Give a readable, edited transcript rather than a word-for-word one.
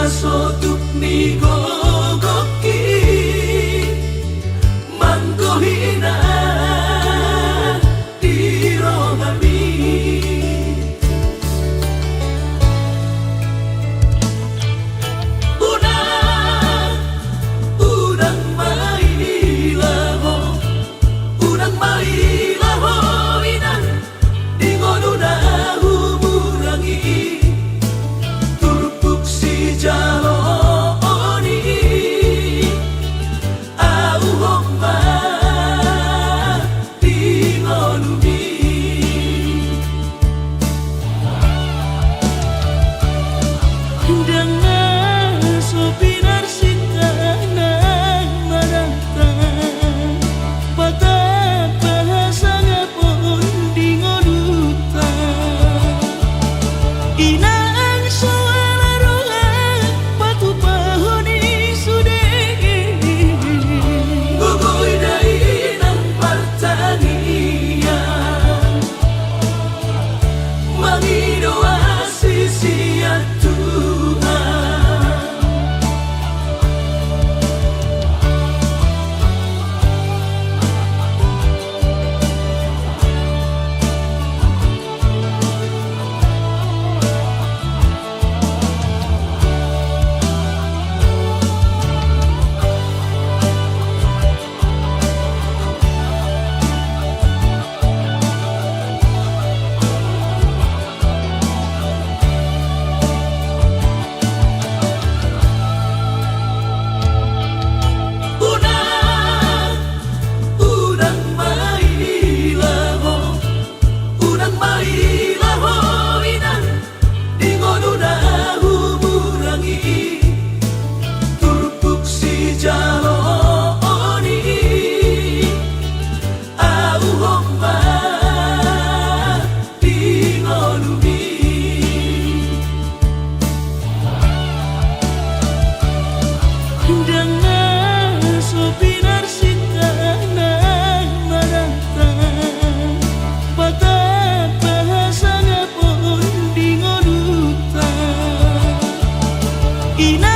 sotuk ni gogoki mangkohina dirogami unang mailaho inang dingonuna humurangi turpuk si jaloni au homba dingonumi dengan sopinar singkanan manantang patah bahasa ngapun dingonutan inang suara roha batu pahoni sude gugoy dai ng pertanian mangidoa sisiat Tuhan unang mailaho inang dingonuna humurangi turpuk si jaloni au homba dingonumi dengan sopinar singkanan manantang patah bahasa ngapun dingonutan ina